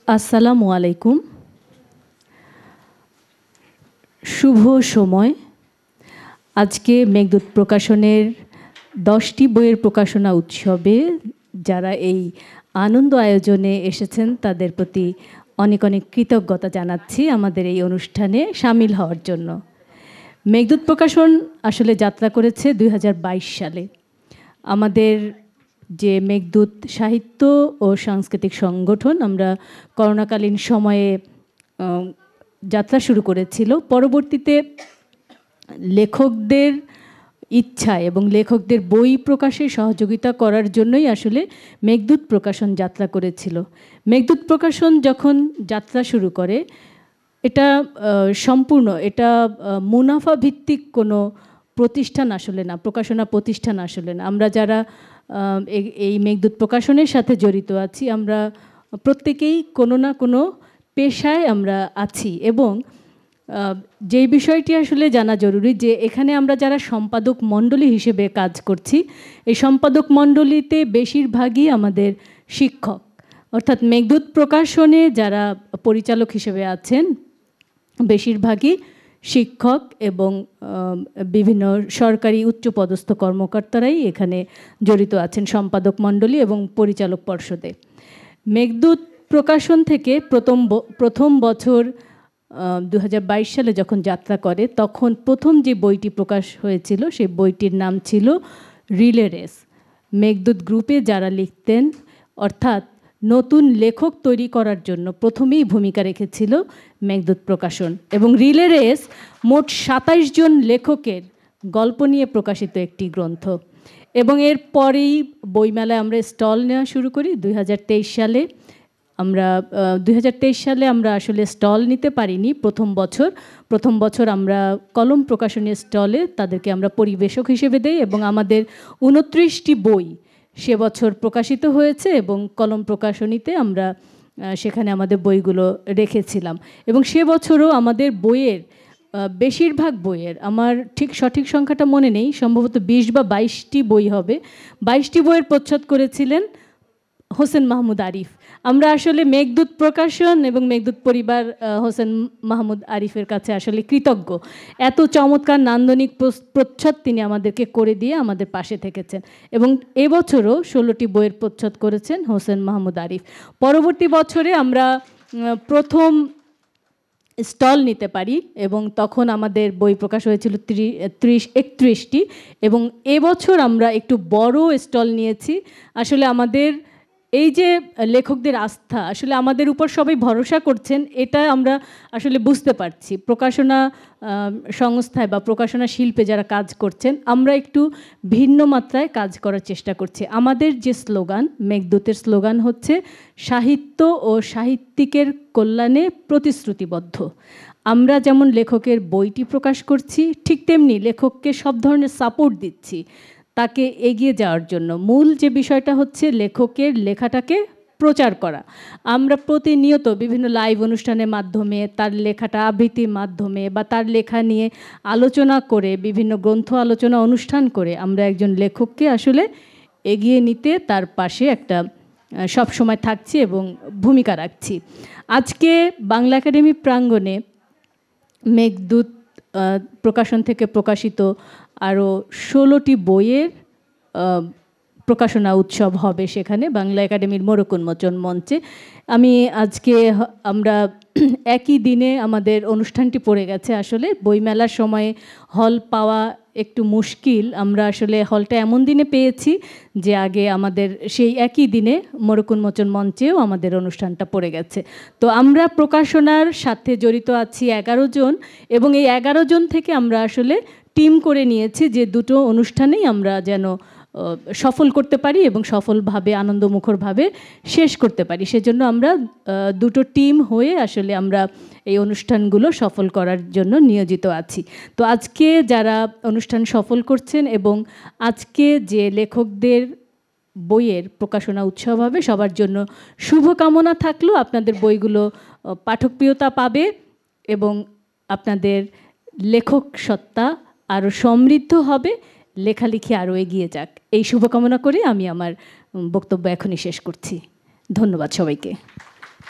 আসসালামু আলাইকুম। শুভ সময়। আজকে মেঘদূত প্রকাশনের 10টি বইয়ের প্রকাশনা উৎসবে যারা এই আনন্দ আয়োজনে এসেছেন তাদের প্রতি অনেক অনেক কৃতজ্ঞতা জানাচ্ছি আমাদের এই অনুষ্ঠানে শামিল হওয়ার জন্য। মেঘদূত প্রকাশন আসলে যাত্রা করেছে 2022 সালে। আমাদের যে মেঘদূত সাহিত্য ও সাংস্কৃতিক সংগঠন, আমরা করোনাকালীন সময়ে যাত্রা শুরু করেছিল। পরবর্তীতে লেখকদের ইচ্ছা এবং লেখকদের বই প্রকাশে সহযোগিতা করার জন্যই আসলে মেঘদূত প্রকাশন যাত্রা করেছিল। মেঘদূত প্রকাশন যখন যাত্রা শুরু করে, এটা সম্পূর্ণ এটা মুনাফা ভিত্তিক কোনো প্রতিষ্ঠান আসলে না, প্রকাশনা প্রতিষ্ঠান আসলে না। আমরা যারা এই মেঘদূত প্রকাশনের সাথে জড়িত আছি, আমরা প্রত্যেকেই কোনো না কোনো পেশায় আমরা আছি। এবং যেই বিষয়টি আসলে জানা জরুরি যে এখানে আমরা যারা সম্পাদক মণ্ডলী হিসেবে কাজ করছি, এই সম্পাদক মণ্ডলীতে বেশিরভাগই আমাদের শিক্ষক, অর্থাৎ মেঘদূত প্রকাশনে যারা পরিচালক হিসেবে আছেন বেশিরভাগই শিক্ষক এবং বিভিন্ন সরকারি উচ্চপদস্থ কর্মকর্তারাই এখানে জড়িত আছেন সম্পাদক মণ্ডলী এবং পরিচালক পর্ষদে। মেঘদূত প্রকাশন থেকে প্রথম বছর 2022 সালে যখন যাত্রা করে, তখন প্রথম যে বইটি প্রকাশ হয়েছিল সেই বইটির নাম ছিল রিলে রেস। মেঘদূত গ্রুপে যারা লিখতেন, অর্থাৎ নতুন লেখক তৈরি করার জন্য প্রথমেই ভূমিকা রেখেছিল মেঘদূত প্রকাশন। এবং রিলে রেস মোট 27 জন লেখকের গল্প নিয়ে প্রকাশিত একটি গ্রন্থ। এবং এর পরেই বইমেলায় আমরা স্টল নেওয়া শুরু করি 2023 সালে। 2023 সালে আমরা আসলে স্টল নিতে পারিনি প্রথম বছর আমরা কলম প্রকাশনের স্টলে তাদেরকে আমরা পরিবেশক হিসেবে দেই এবং আমাদের 29টি বই সে বছর প্রকাশিত হয়েছে এবং কলম প্রকাশনীতে আমরা সেখানে আমাদের বইগুলো রেখেছিলাম। এবং সে বছরও আমাদের বইয়ের বেশিরভাগ বইয়ের, আমার ঠিক সঠিক সংখ্যাটা মনে নেই, সম্ভবত 20 বা 22টি বই হবে, 22টি বইয়ের প্রচ্ছদ করেছিলেন হোসেন মাহমুদ আরিফ। আমরা আসলে মেঘদূত প্রকাশন এবং মেঘদূত পরিবার হোসেন মাহমুদ আরিফের কাছে আসলে কৃতজ্ঞ। এত চমৎকার নান্দনিক প্রচ্ছদ তিনি আমাদেরকে করে দিয়ে আমাদের পাশে থেকেছেন। এবং এবছরও 16টি বইয়ের প্রচ্ছদ করেছেন হোসেন মাহমুদ আরিফ। পরবর্তী বছরে আমরা প্রথম স্টল নিতে পারি এবং তখন আমাদের বই প্রকাশ হয়েছিল 31টি। এবং এবছর আমরা একটু বড় স্টল নিয়েছি। আসলে আমাদের এই যে লেখকদের আস্থা, আসলে আমাদের উপর সবাই ভরসা করছেন, এটা আমরা আসলে বুঝতে পারছি। প্রকাশনা সংস্থায় বা প্রকাশনা শিল্পে যারা কাজ করছেন, আমরা একটু ভিন্ন মাত্রায় কাজ করার চেষ্টা করছি। আমাদের যে স্লোগান, মেঘদূতের স্লোগান হচ্ছে সাহিত্য ও সাহিত্যিকের কল্যাণে প্রতিশ্রুতিবদ্ধ। আমরা যেমন লেখকের বইটি প্রকাশ করছি, ঠিক তেমনি লেখককে সব ধরনের সাপোর্ট দিচ্ছি তাকে এগিয়ে যাওয়ার জন্য। মূল যে বিষয়টা হচ্ছে লেখকের লেখাটাকে প্রচার করা। আমরা প্রতিনিয়ত বিভিন্ন লাইভ অনুষ্ঠানের মাধ্যমে, তার লেখাটা আবৃত্তির মাধ্যমে বা তার লেখা নিয়ে আলোচনা করে, বিভিন্ন গ্রন্থ আলোচনা অনুষ্ঠান করে আমরা একজন লেখককে আসলে এগিয়ে নিতে তার পাশে একটা সবসময় থাকছি এবং ভূমিকা রাখছি। আজকে বাংলা একাডেমি প্রাঙ্গণে মেঘদূত প্রকাশন থেকে প্রকাশিত আরও 16টি বইয়ের প্রকাশনা উৎসব হবে সেখানে বাংলা একাডেমির মোড়ক উন্মোচন মঞ্চে। আমরা একই দিনে আমাদের অনুষ্ঠানটি পড়ে গেছে। আসলে বইমেলার সময়ে হল পাওয়া একটু মুশকিল। আমরা আসলে হলটা এমন দিনে পেয়েছি যে আগে আমাদের সেই একই দিনে মোড়ক উন্মোচন মঞ্চেও আমাদের অনুষ্ঠানটা পড়ে গেছে। তো আমরা প্রকাশনার সাথে জড়িত আছি 11 জন এবং এই 11 জন থেকে আমরা আসলে টিম করে নিয়েছি যে দুটো অনুষ্ঠানেই আমরা যেন সফল করতে পারি এবং সফলভাবে আনন্দমুখরভাবে শেষ করতে পারি। সেজন্য আমরা দুটো টিম হয়ে আসলে আমরা এই অনুষ্ঠানগুলো সফল করার জন্য নিয়োজিত আছি। তো আজকে যারা অনুষ্ঠান সফল করছেন এবং আজকে যে লেখকদের বইয়ের প্রকাশনা উৎসব হবে, সবার জন্য শুভকামনা থাকলো। আপনাদের বইগুলো পাঠকপ্রিয়তা পাবে এবং আপনাদের লেখক সত্তা আরও সমৃদ্ধ হবে, লেখালেখি আরও এগিয়ে যাক, এই শুভকামনা করে আমি আমার বক্তব্য এখনই শেষ করছি। ধন্যবাদ সবাইকে।